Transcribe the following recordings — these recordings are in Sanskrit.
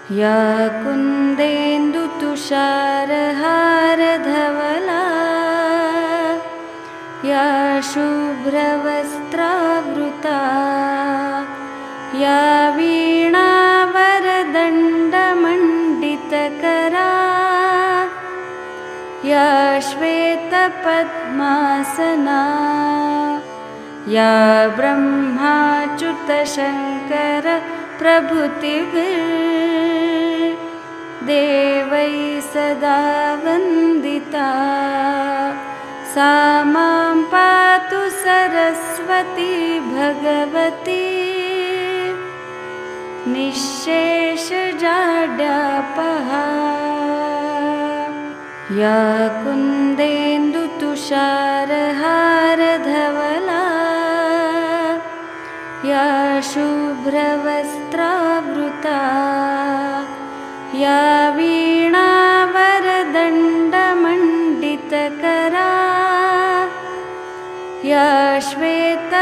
या कुन्देन्दुतुषारहारधवला या शुभ्रवस्त्रावृता या वीणावरदण्डमण्डितकरा या श्वेतपद्मासना या ब्रह्माच्युतशङ्कर प्रभृतिभिर्देवैः सदा वन्दिता सा मां पातु सरस्वती भगवती निःशेषजाड्यापहा या कुन्देन्दुतुषारहारधवला या शुभ्रवस्त्रावृता या वीणावरदण्डमण्डितकरा या श्वेतपद्मासना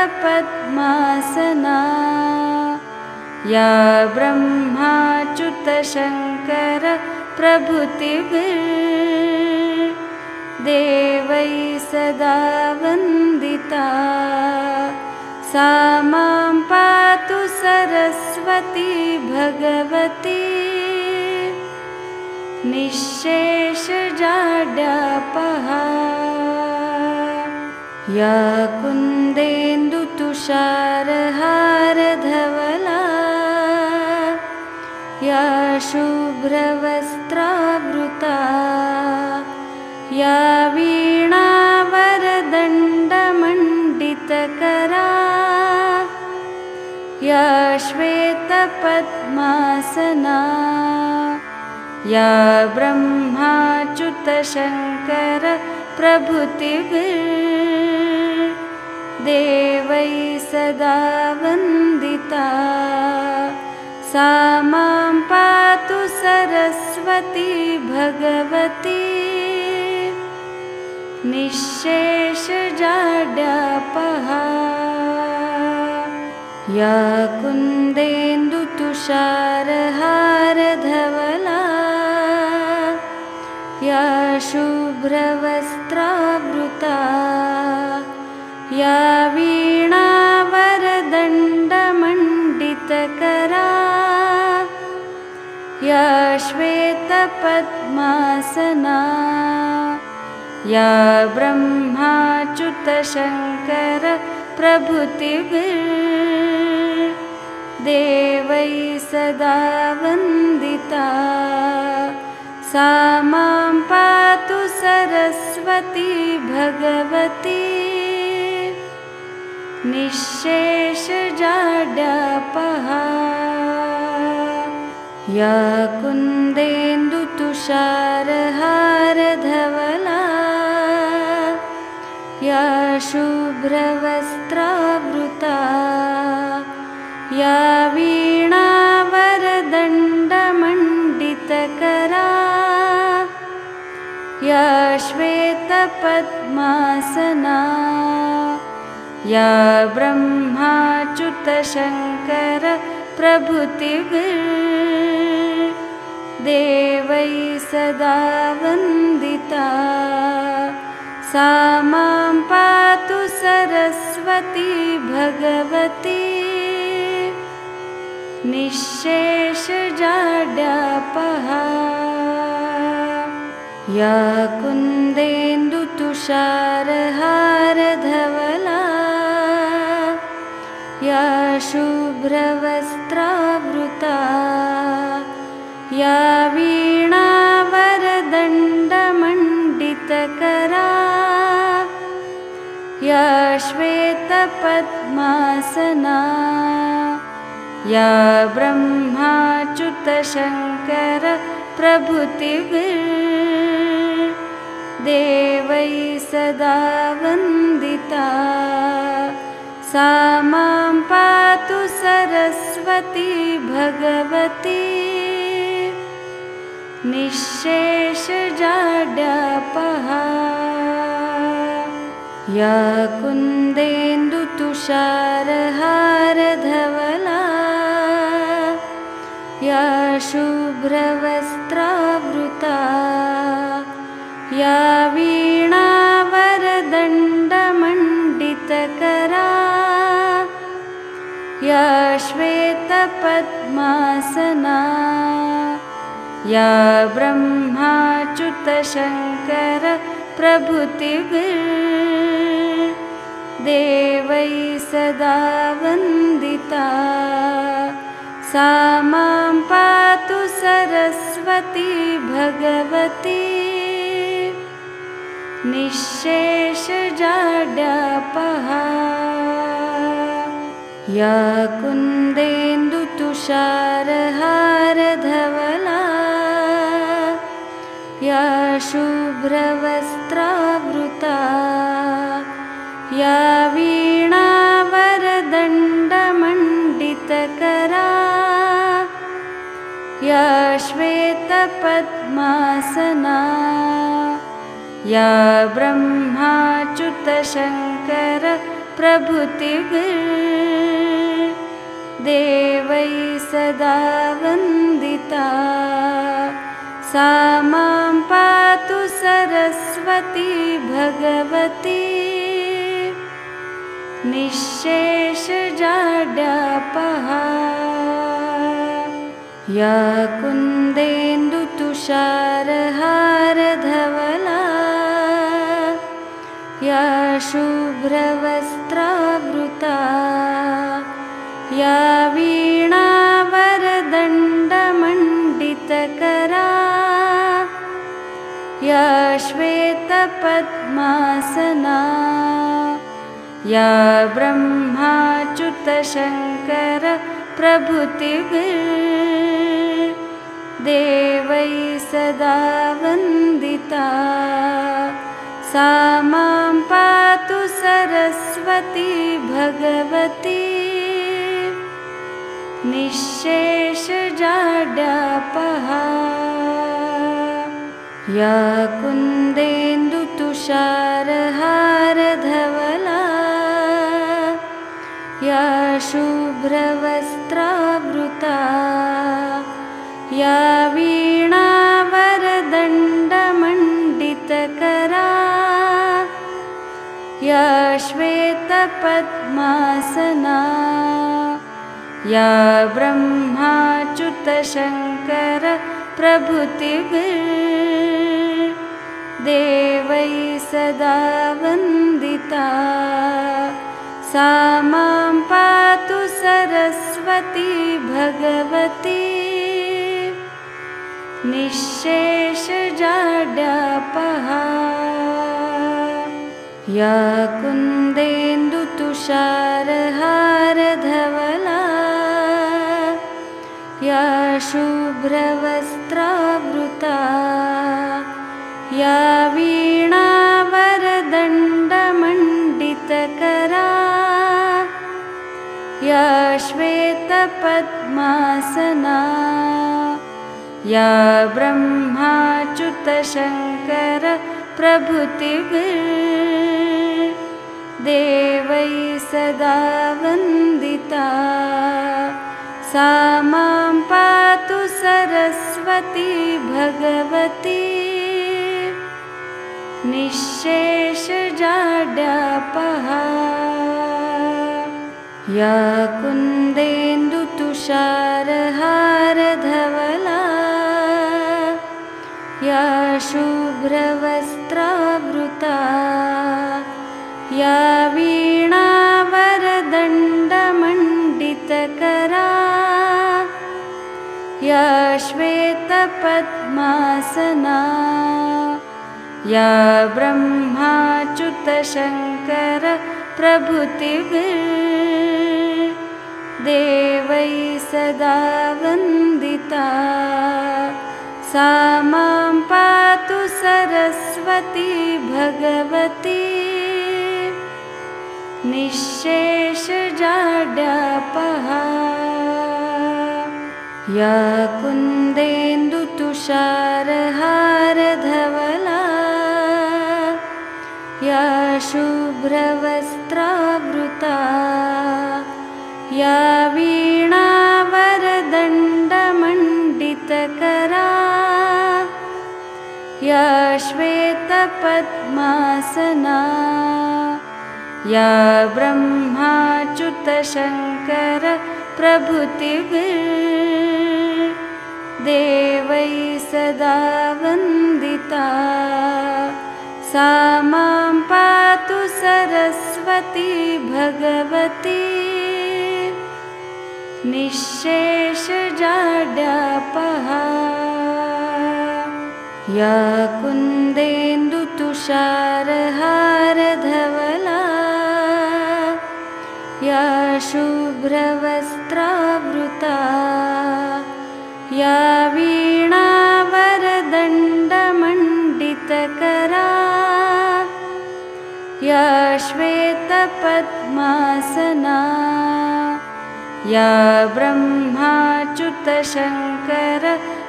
या ब्रह्माच्युतशङ्कर प्रभृतिभिर्देवैः सदा वन्दिता सा मां पातु सरस्वती भगवती निःशेषजाड्यापहा या कुन्देन्दुतुषारहारधवला या शुभ्रवस्त्रावृता या वीणावरदण्डमण्डितकरा या श्वेतपद्मासना या ब्रह्माच्युतशङ्कर प्रभृतिभिर्देवैः सदा वन्दिता सा मां पातु सरस्वती भगवती निःशेषजाड्यापहा या कुन्देन्दुतुषारहारधवला या शुभ्रवस्त्रावृता या वीणावरदण्डमण्डितकरा या श्वेतपद्मासना या ब्रह्माच्युतशङ्कर प्रभृतिभिर्देवैः सदा वन्दिता सा मां पातु सरस्वती भगवती निःशेषजाड्यापहा या कुन्देन्दुतुषारहारधवला या शुभ्रवस्त्रावृता या वीणावरदण्डमण्डितकरा या श्वेतपद्मासना या ब्रह्माच्युतशङ्कर प्रभृतिभिर्देवैः सदा वन्दिता सा मां पातु सरस्वती भगवती निःशेषजाड्यापहा या कुन्देन्दुतुषारहारधवला या शुभ्रवस्त्रावृता या वीणावरदण्डमण्डितकरा या श्वेतपद्मासना या ब्रह्माच्युतशङ्कर प्रभृतिभिर्देवैः सदा वन्दिता सा मां पातु सरस्वती भगवती निःशेषजाड्यापहा या कुन्देन्दुतुषारहारधवला या शुभ्रवस्त्रावृता या वीणावरदण्डमण्डितकरा या श्वेतपद्मासना या ब्रह्माच्युतशङ्कर प्रभृतिभिर्देवैः सदा वन्दिता सा मां पातु सरस्वती भगवती निःशेषजाड्यापहा या कुन्देन्दुतुषारहारधवला या शुभ्रवस्त्रावृता या वीणावरदण्डमण्डितकरा या श्वेतपद्मासना या ब्रह्माच्युतशङ्कर प्रभृतिभिर्देवैः सदा वन्दिता सा मां पातु सरस्वती भगवती निःशेषजाड्यापहा या कुन्देन्दुतुषारहारधवला या शुभ्रवस्त्रावृता या वीणावरदण्डमण्डितकरा या श्वेतपद्मासना या ब्रह्माच्युतशङ्कर प्रभृतिभिर्देवैः सदा वन्दिता सा मां पातु सरस्वती भगवती निःशेषजाड्यापहा या कुन्देन्दुतुषारहारधवला या शुभ्रवस्त्रावृता या वीणावरदण्डमण्डितकरा या श्वेतपद्मासना या ब्रह्माच्युतशङ्कर प्रभृतिभिर्देवैः सदा वन्दिता सा मां पातु सरस्वती भगवती निःशेषजाड्यापहा या कुन्देन्दुतुषारहारधवला या शुभ्रवस्त्रावृता या वीणावरदण्डमण्डितकरा या श्वेतपद्मासना या ब्रह्माच्युतशङ्कर प्रभृतिभिर्देवैः सदा वन्दिता सा मां पातु सरस्वती भगवती निःशेषजाड्यापहा या कुन्देन्दुतुषारहारधवला या शुभ्रवस्त्रावृता या वीणावरदण्डमण्डितकरा या श्वेतपद्मासना या ब्रह्माच्युतशङ्कर प्रभृतिभिर्देवैः सदा वन्दिता सा मां पातु सरस्वती भगवती निःशेषजाड्यापहा या कुन्देन्दुतुषारहारधवला या शुभ्रवस्त्रावृता या वीणावरदण्डमण्डितकरा या श्वेतपद्मासना या ब्रह्माच्युतशङ्कर प्रभृतिभिर्देवैः सदा वन्दिता सा मां पातु सरस्वती भगवती निःशेषजाड्यापहा या कुन्देन्दुतुषारहारधवला या शुभ्रवस्त्रावृता या वीणावरदण्डमण्डितकरा या श्वेतपद्मासना या ब्रह्माच्युतशङ्कर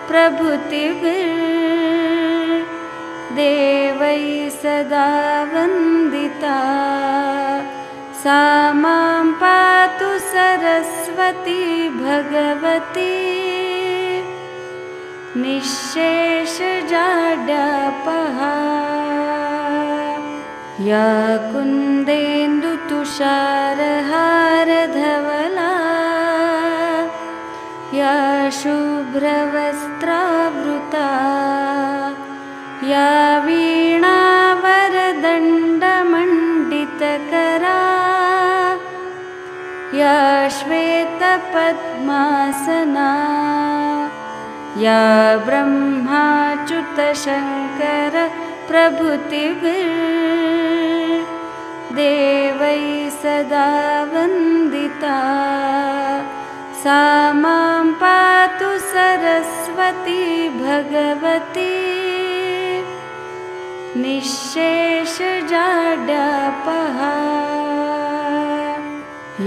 प्रभृतिभिर्देवैः सदा वन्दिता सा मां पातु सरस्वती भगवती निःशेषजाड्यापहा या कुन्देन्दुतुषारहारधवला या शुभ्रवस्त्रावृता या वीणावरदण्डमण्डितकरा या श्वेतपद्मासना या ब्रह्माच्युतशङ्कर प्रभृतिभिर्देवैः सदा वन्दिता सा मां पातु सरस्वती भगवती निःशेषजाड्यापहा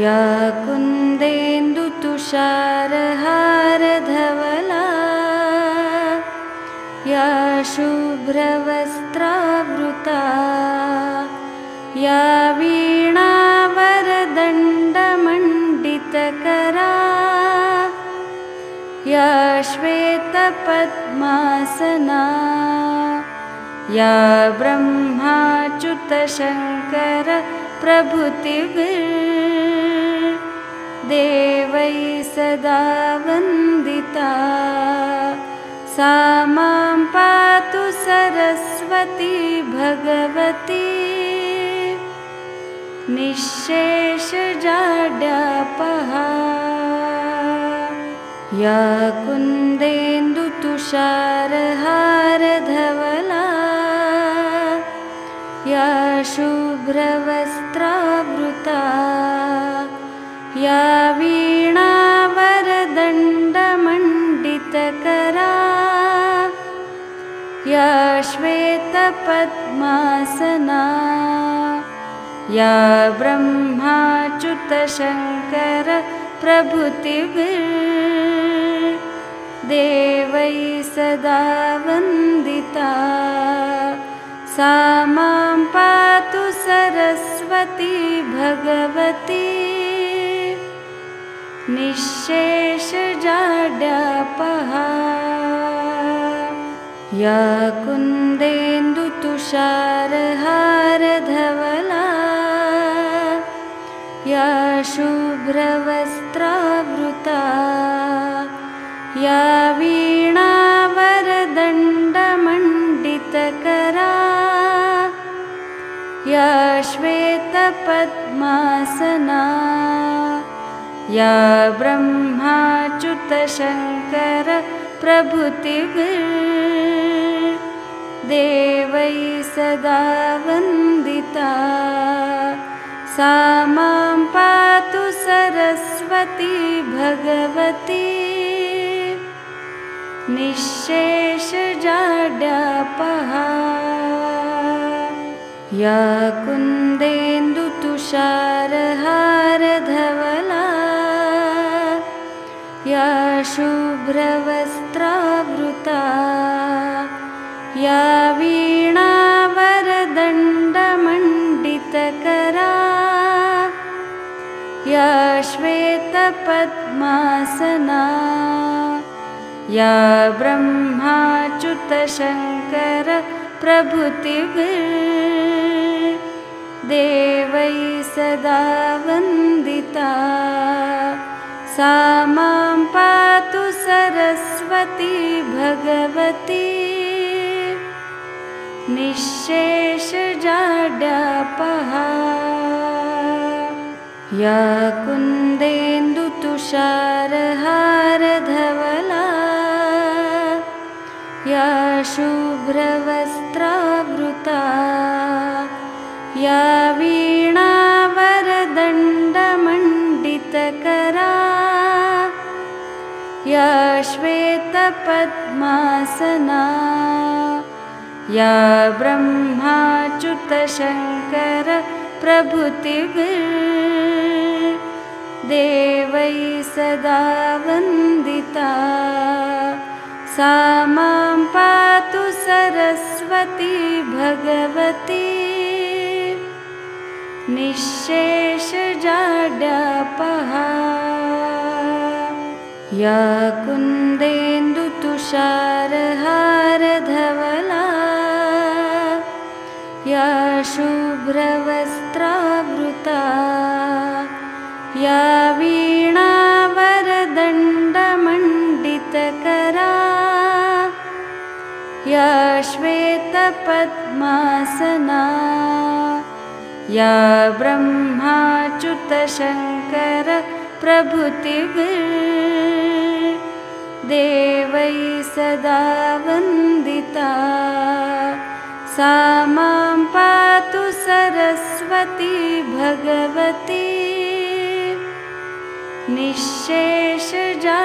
या कुन्देन्दुतुषारहारधवला या शुभ्रवस्त्रावृता या वीणावरदण्डमण्डितकरा या श्वेतपद्मासना या ब्रह्माच्युतशङ्कर प्रभृतिभिर्देवैः सदा वन्दिता सा मां पातु सरस्वती भगवती निःशेषजाड्यापहा या कुन्देन्दुतुषारहारधवला या शुभ्रवस्त्रावृता या वीणावरदण्डमण्डितकरा या श्वेतपद्मासना या ब्रह्माच्युतशङ्कर प्रभृतिभिर्देवैः सदा वन्दिता सा मां पातु सरस्वती भगवती निःशेषजाड्यापहा या कुन्देन्दुतुषारहारधवला या शुभ्रवस्त्रावृता या वीणावरदण्डमण्डितकरा या श्वेतपद्मासना या ब्रह्माच्युतशङ्कर प्रभृतिभिर्देवैः सदा वन्दिता सा मां पातु सरस्वती भगवती निःशेषजाड्यापहा या कुन्देन्दुतुषारहारधवला या शुभ्रवस्त्रावृता या वीणावरदण्डमण्डितकरा या श्वेतपद्मासना या ब्रह्माच्युतशङ्कर प्रभृतिभिर्देवैः सदा वन्दिता सा मां पातु सरस्वती भगवती निःशेषजाड्यापहा या कुन्देन्दुतुषारहारधवला या शुभ्रवस्त्रावृता या वीणावरदण्डमण्डितकरा या श्वेतपद्मासना या ब्रह्माच्युतशङ्कर प्रभृतिभिर्देवैः सदा वन्दिता सा मां पातु सरस्वती भगवती निःशेषजाड्यापहा या कुन्देन्दुतुषारहारधवला या शुभ्रवस्त्रावृता या वीणावरदण्डमण्डितकरा या श्वेतपद्मासना या ब्रह्माच्युतशङ्कर प्रभृतिभिर्देवैः सदा वन्दिता सा मां पातु सरस्वती भगवती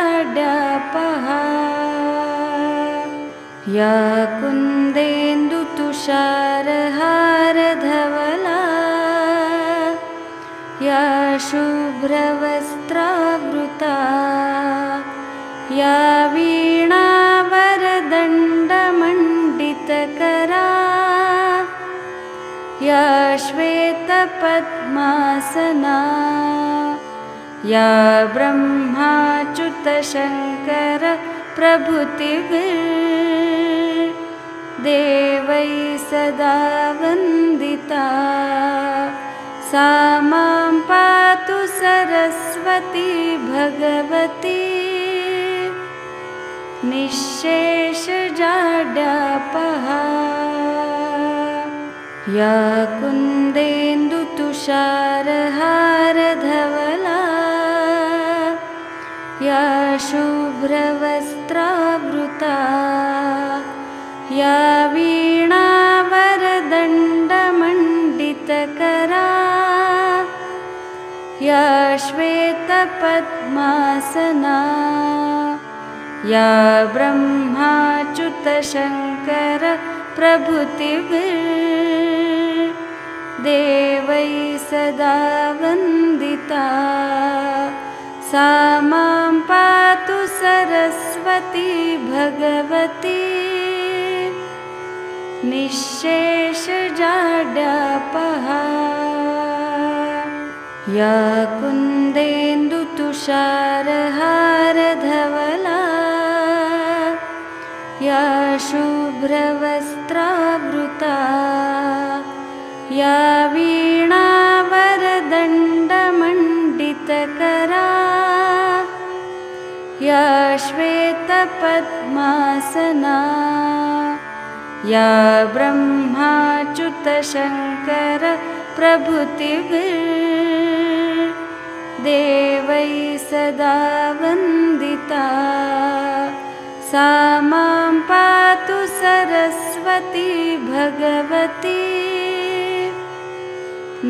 निःशेषजाड्यापहा या कुन्देन्दुतुषारहारधवला या शुभ्रवस्त्रावृता या वीणावरदण्डमण्डितकरा या श्वेतपद्मासना या ब्रह्माच्युतशङ्कर प्रभृतिभिर्देवैः सदा वन्दिता सा मां पातु सरस्वती भगवती निःशेषजाड्यापहा या कुन्देन्दुतुषारहारधवला या शुभ्रवस्त्रावृता या वीणावरदण्डमण्डितकरा या श्वेतपद्मासना या ब्रह्माच्युतशङ्कर प्रभृतिभिर्देवैः सदा वन्दिता सा मां पातु सरस्वती भगवती निःशेषजाड्यापहा या कुन्देन्दुतुषारहारधवला या शुभ्रवस्त्रावृता या वीणावरदण्डमण्डितकरा या श्वेतपद्मासना या ब्रह्माच्युतशङ्कर प्रभृतिभिर्देवैः सदा वन्दिता सा मां पातु सरस्वती भगवती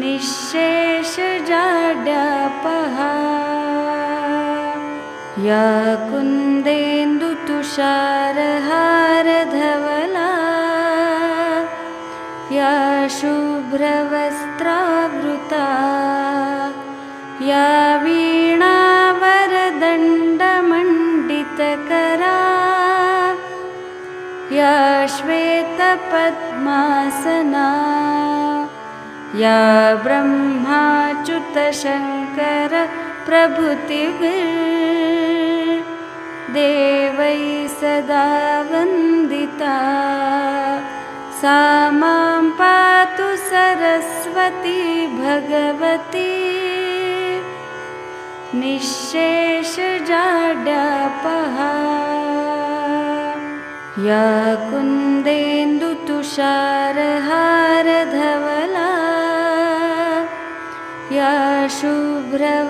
निःशेषजाड्यापहा या कुन्देन्दुतुषारहारधवला या शुभ्रवस्त्रावृता या वीणावरदण्डमण्डितकरा या श्वेतपद्मासना या ब्रह्माच्युतशङ्कर प्रभृतिभिर्देवैः देवैः सदा वन्दिता सा मां पातु सरस्वती भगवती निःशेषजाड्यापहा या कुन्देन्दुतुषारहारधवला या शुभ्रवस्त्रावृता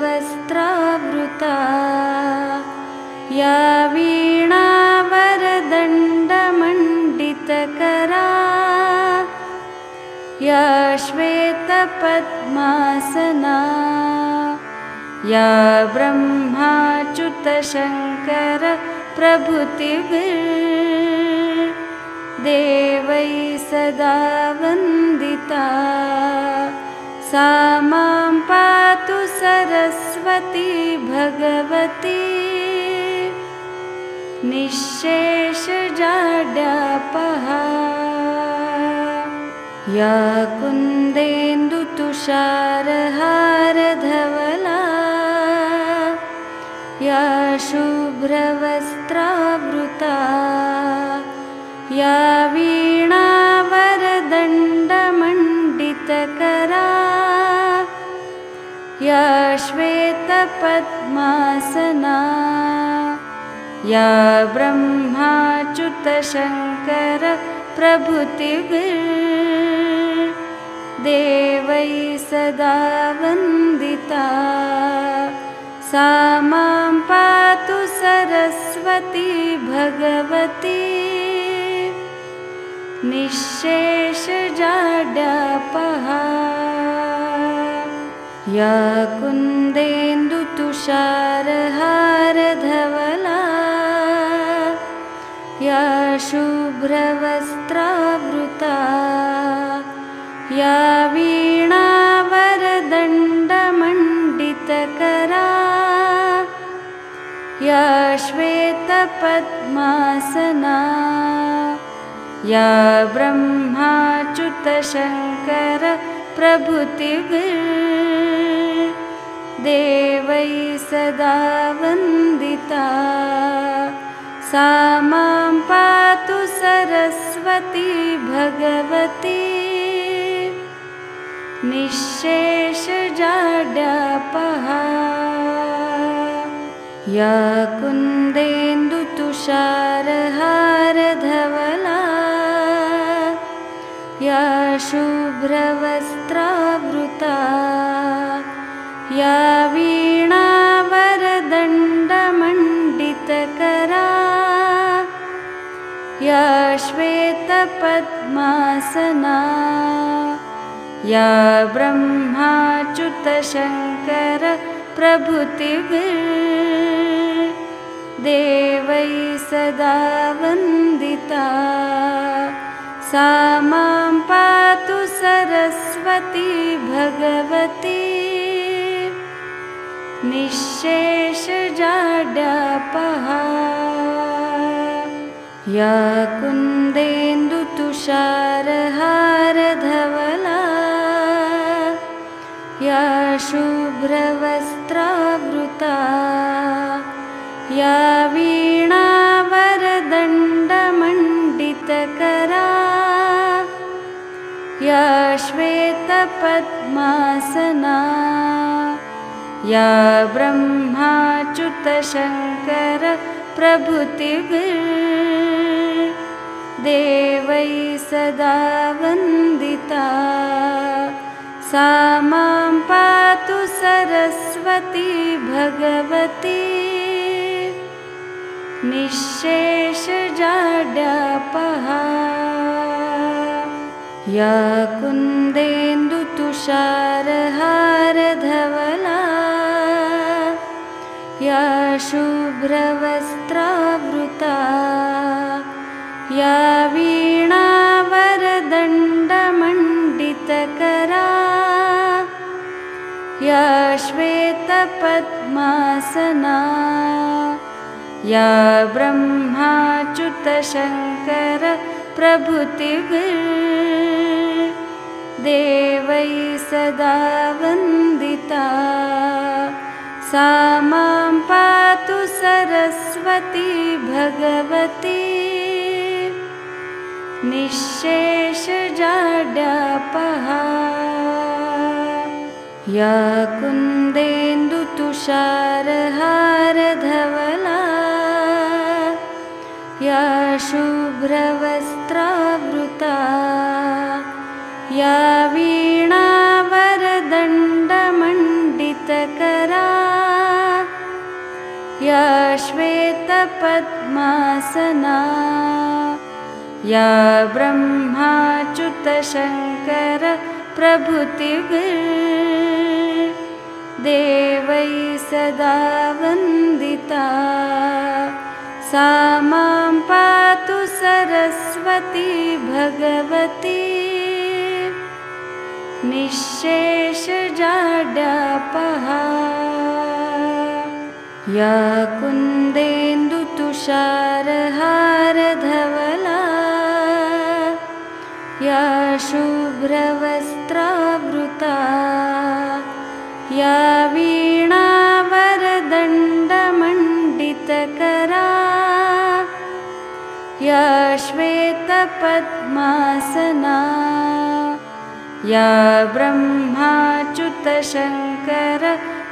या वीणावरदण्डमण्डितकरा या श्वेतपद्मासना या ब्रह्माच्युतशङ्कर प्रभृतिभिर्देवैः सदा वन्दिता सा मां पातु सरस्वती भगवती निःशेषजाड्यापहा या कुन्देन्दुतुषारहारधवला या शुभ्रवस्त्रावृता या वीणावरदण्डमण्डितकरा या श्वेतपद्मासना या ब्रह्माच्युतशङ्कर प्रभृतिभिर्देवैः सदा वन्दिता सा मां पातु सरस्वती भगवती निःशेषजाड्यापहा या कुन्देन्दुतुषारहारधवला या शुभ्रवस्त्रावृता या वीणावरदण्डमण्डितकरा या श्वेतपद्मासना या ब्रह्माच्युतशङ्कर प्रभृतिभिर्देवैः सदा वन्दिता सा मां पातु सरस्वती भगवती निःशेषजाड्यापहा या कुन्देन्दुतुषारहारधवला या शुभ्रवस्त्रावृता या वीणावरदण्डमण्डितकरा या श्वेतपद्मासना या ब्रह्माच्युतशङ्कर प्रभृतिभिर्देवैः सदा वन्दिता सा मां पातु सरस्वती भगवती निःशेषजाड्यापहा या कुन्देन्दुतुषारहारधवला या शुभ्रवस्त्रावृता या वीणावरदण्डमण्डितकरा या श्वेतपद्मासना या ब्रह्माच्युतशङ्कर प्रभृतिभिर्देवैः सदा वन्दिता सा मां पातु सरस्वती भगवती निःशेषजाड्यापहा या कुन्देन्दुतुषारहारधवला या शुभ्रवस्त्रावृता या वीणावरदण्डमण्डितकरा या श्वेतपद्मासना या ब्रह्माच्युतशङ्कर प्रभृतिभिर्देवैः सदा वन्दिता सा मां पातु सरस्वती भगवती निःशेषजाड्यापहा या कुन्देन्दुतुषारहारधवला या शुभ्रवस्त्रावृता या वीणावरदण्डमण्डितकरा या श्वेतपद्मासना या ब्रह्माच्युतशङ्कर प्रभृतिभिर्देवैः सदा वन्दिता सा मां पातु सरस्वती भगवती निःशेषजाड्यापहा या कुन्देन्दुतुषारहारधवला या शुभ्रवस्त्रावृता या वीणावरदण्डमण्डितकरा या श्वेतपद्मासना या ब्रह्माच्युतशङ्कर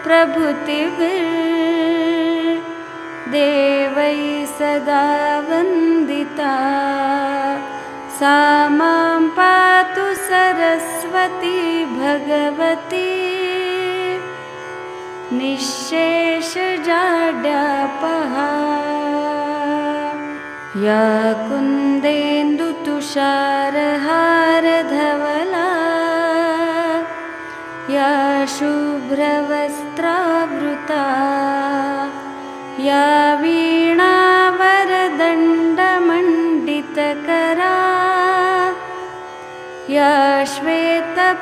प्रभृतिभिर्देवैः सदा वन्दिता सा मां पातु सरस्वती भगवती निःशेषजाड्यापहा या कुन्देन्दुतुषारहारधवला या शुभ्रवस्त्रावृता या वीणावरदण्डमण्डितकरा या श्वेतपद्मासना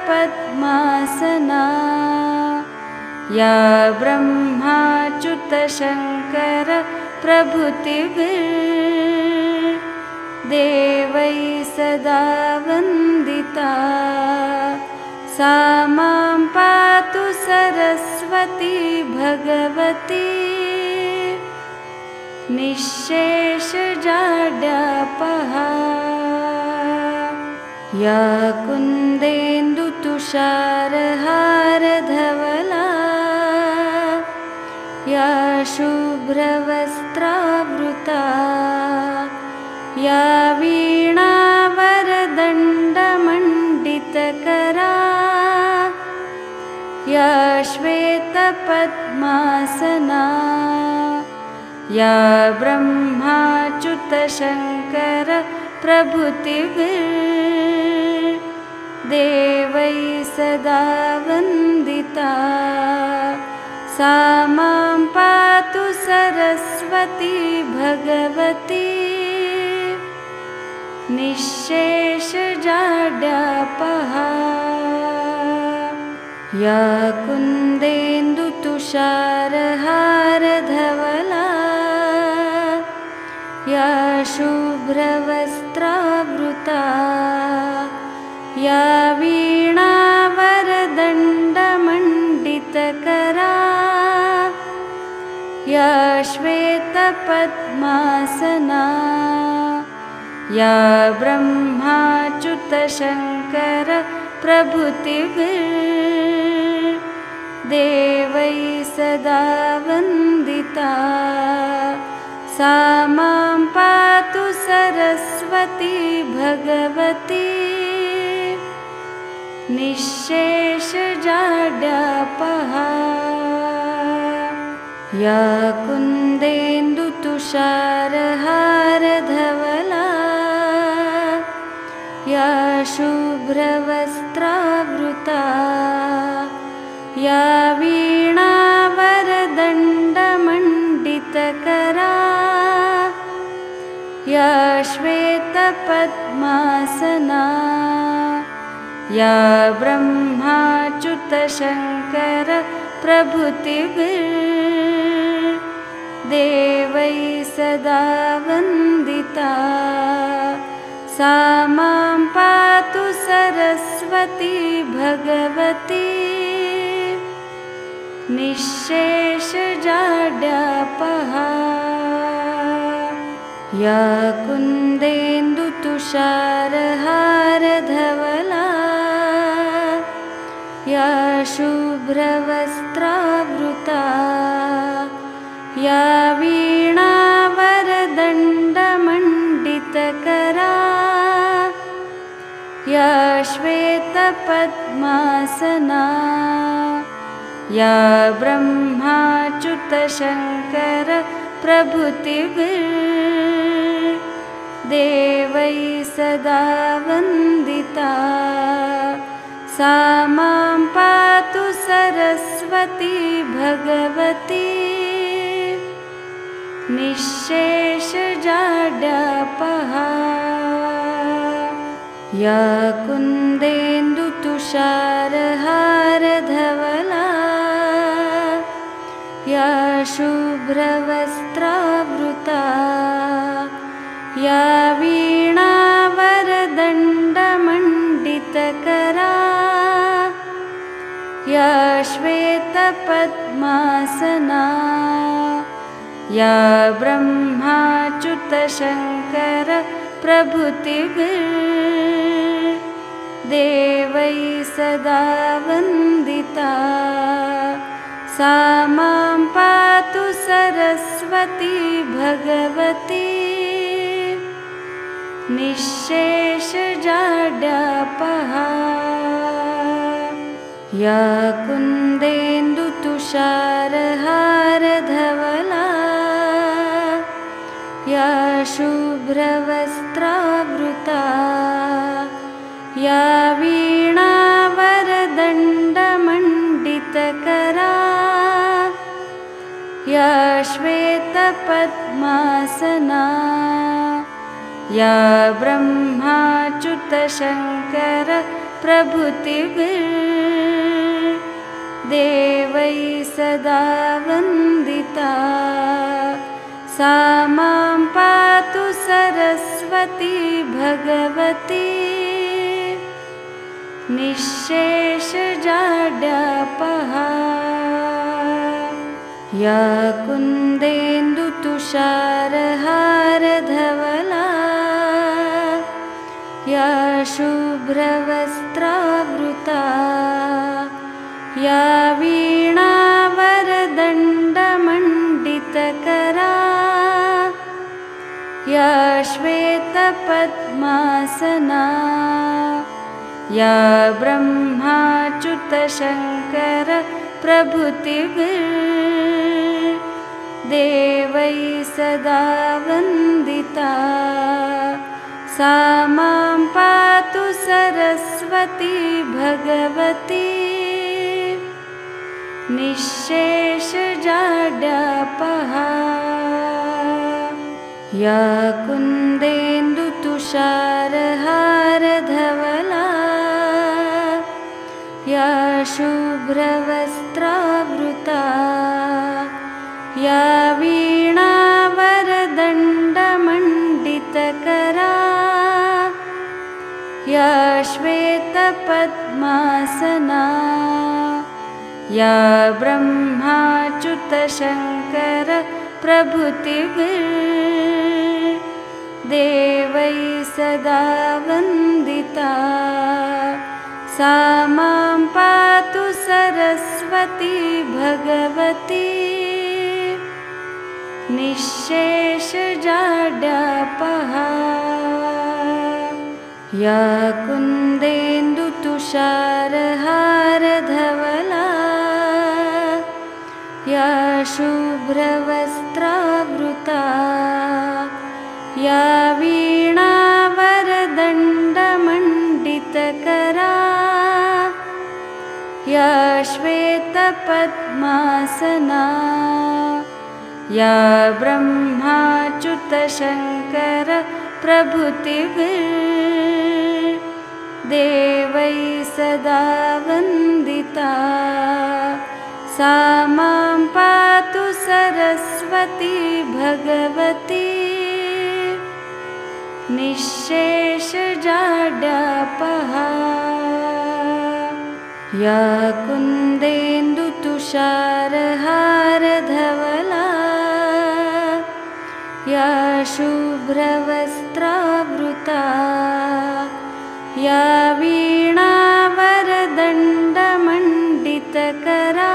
या ब्रह्माच्युतशङ्कर प्रभृतिभिर्देवैः सदा वन्दिता सा मां पातु सरस्वती भगवती निःशेषजाड्यापहा या कुन्देन्दुतुषारहारधवला या शुभ्रवस्त्रावृता या वीणावरदण्डमण्डितकरा या श्वेतपद्मासना या ब्रह्माच्युतशङ्कर प्रभृतिभिर्देवैः सदा वन्दिता सा मां पातु सरस्वती भगवती निःशेषजाड्यापहा या कुन्देन्दुतुषारहारधवला या शुभ्रवस्त्रावृता या वीणावरदण्डमण्डितकरा या श्वेतपद्मासना या ब्रह्माच्युतशङ्कर प्रभृतिभिर्देवैः सदा वन्दिता सा मां पातु सरस्वती भगवती निःशेषजाड्यापहा या कुन्देन्दुतुषारहारधवला या शुभ्रवस्त्रावृता या वीणावरदण्डमण्डितकरा या श्वेतपद्मासना या ब्रह्माच्युतशङ्कर प्रभृतिभिर्देवैः सदा वन्दिता सा मां पातु सरस्वती भगवती निःशेषजाड्यापहा या कुन्देन्दुतुषारहारधवला या शुभ्रवस्त्रावृता या वीणावरदण्डमण्डितकरा या श्वेतपद्मासना या ब्रह्माच्युतशङ्कर प्रभृतिभिर्देवैः सदा वन्दिता सा मां पातु सरस्वती भगवती निःशेषजाड्यापहा या कुन्देन्दुतुषारहारधवला या शुभ्रवस्त्रावृता या वीणावरदण्डमण्डितकरा या श्वेतपद्मासना या ब्रह्माच्युतशङ्कर प्रभृतिभिर्देवैः सदा वन्दिता सा मां पातु सरस्वती भगवती निःशेषजाड्यापहा या कुन्देन्दुतुषारहारधवला या शुभ्रवस्त्रावृता या वीणावरदण्डमण्डितकरा या श्वेतपद्मासना या ब्रह्माच्युतशङ्कर प्रभृतिभिर्देवैः सदा वन्दिता सा मां पातु सरस्वती भगवती निःशेषजाड्यापहा या कुन्देन्दुतुषारहारधवला या शुभ्रवस्त्रावृता या वीणावरदण्डमण्डितकरा या श्वेतपद्मासना या ब्रह्माच्युतशङ्कर प्रभृतिभिर्देवैः सदा वन्दिता सा मां पातु सरस्वती भगवती निःशेषजाड्यापहा या कुन्देन्दुतुषारहारधवला या शुभ्रवस्त्रावृता या वीणावरदण्डमण्डितकरा या श्वेतपद्मासना या ब्रह्माच्युतशङ्कर प्रभृतिभिर्देवैः सदा वन्दिता सा मां पातु सरस्वती भगवती निःशेषजाड्यापहा या कुन्देन्दुतुषारहारधवला या शुभ्रवस्त्रावृता या वीणावरदण्डमण्डितकरा या श्वेतपद्मासना या ब्रह्माच्युतशङ्कर प्रभृतिभिर्देवैः सदा वन्दिता सा मां पातु सरस्वती भगवती निःशेषजाड्यापहा या कुन्देन्दुतुषारहारधवला तुषारहारधवला या शुभ्रवस्त्रावृता या वीणावरदण्डमण्डितकरा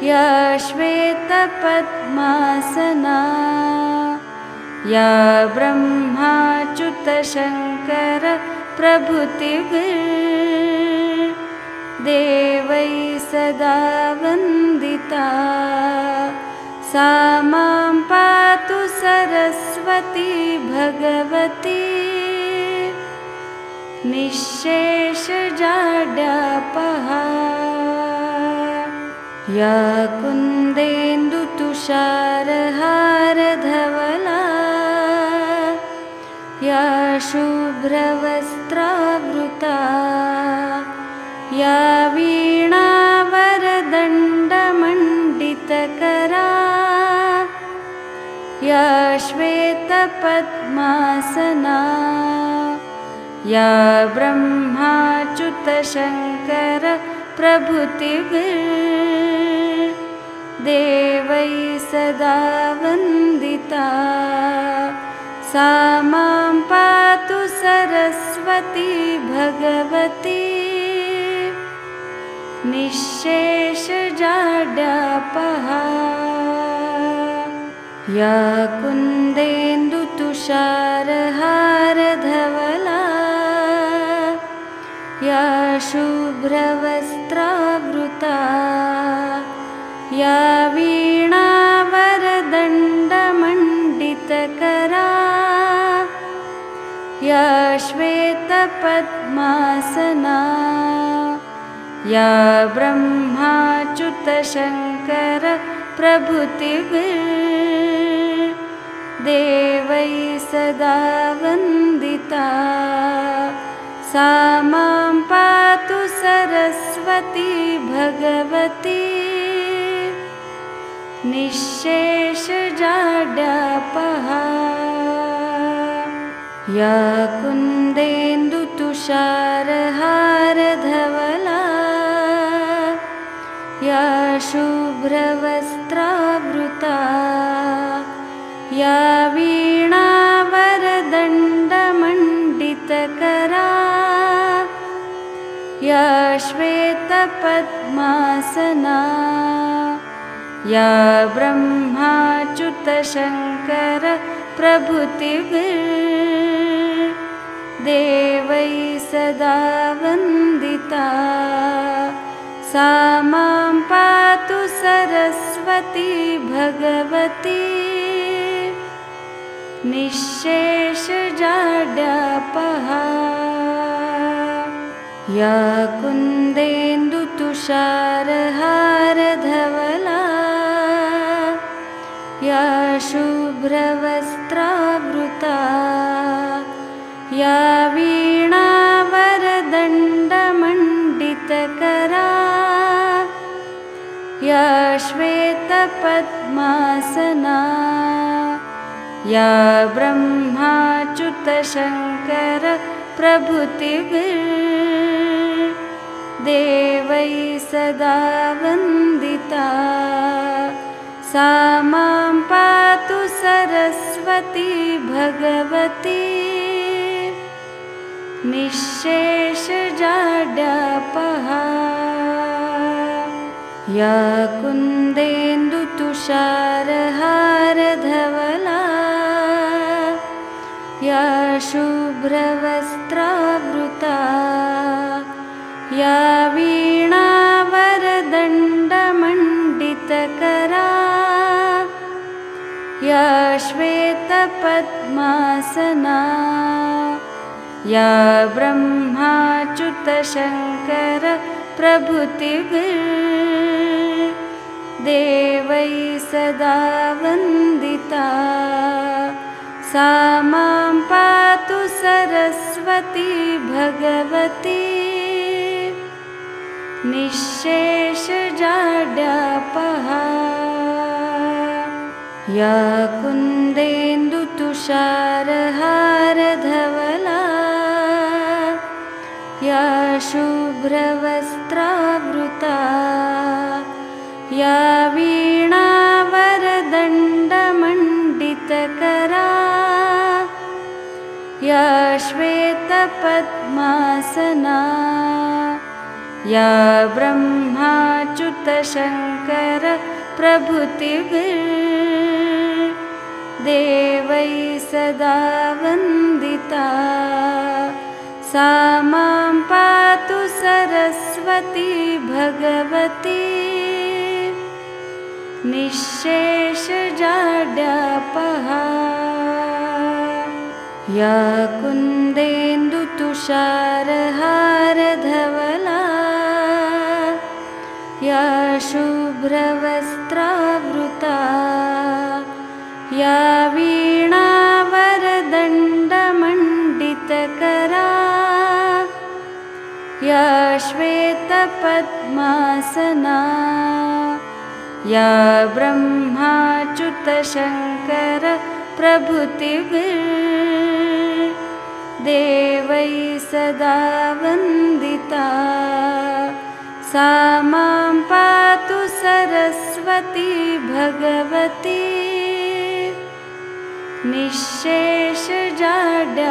या श्वेतपद्मासना या ब्रह्माच्युतशङ्कर प्रभृतिभिर्देवैः सदा वन्दिता सा मां पातु सरस्वती भगवती निःशेषजाड्यापहा या कुन्देन्दुतुषारहारधवला या शुभ्रवस्त्रावृता या वीणावरदण्डमण्डितकरा या श्वेतपद्मासना या ब्रह्माच्युतशङ्कर प्रभृतिभिर्देवैः सदा वन्दिता सा मां पातु सरस्वती भगवती निःशेषजाड्यापहा या कुन्देन्दुतुषारहारधवला या शुभ्रवस्त्रावृता या वीणावरदण्डमण्डितकरा या श्वेतपद्मासना या ब्रह्माच्युतशङ्कर प्रभृतिभिर्देवैः सदा वन्दिता सा मां पातु सरस्वती भगवती निःशेषजाड्यापहा या कुन्देन्दुतुषारहारधवला या शुभ्रवस्त्रावृता या वीणावरदण्डमण्डितकरा या श्वेतपद्मासना या ब्रह्माच्युतशङ्कर प्रभृतिभिर्देवैः सदा वन्दिता सा मां पातु सरस्वती भगवती निःशेषजाड्यापहा या कुन्देन्दुतुषारहारधवला या शुभ्रवस्त्रावृता या वीणावरदण्डमण्डितकरा या श्वेतपद्मासना या ब्रह्माच्युतशङ्कर प्रभृतिभिर्देवैः सदा वन्दिता सा मां पातु सरस्वती भगवती निःशेषजाड्यापहा या कुन्देन्दुतुषारहारधवला या शुभ्रवस्त्रावृता या वीणावरदण्डमण्डितकरा या श्वेतपद्मासना या ब्रह्माच्युतशङ्कर प्रभृतिभिर्देवैः सदा वन्दिता सा मां पातु सरस्वती भगवती निःशेषजाड्यापहा या कुन्देन्दुतुषारहारधवला या शुभ्रवस्त्रावृता या श्वेतपद्मासना या ब्रह्माच्युतशङ्कर प्रभृतिभिर्देवैः सदा वन्दिता सा मां पातु सरस्वती भगवती निःशेषजाड्यापहा या कुन्देन्दुतुषारहारधवला या शुभ्रवस्त्रावृता या वीणावरदण्डमण्डितकरा या श्वेतपद्मासना या ब्रह्माच्युतशङ्कर प्रभृतिभिर्देवैः सदा वन्दिता सा मां पातु सरस्वती भगवती निःशेषजाड्यापहा।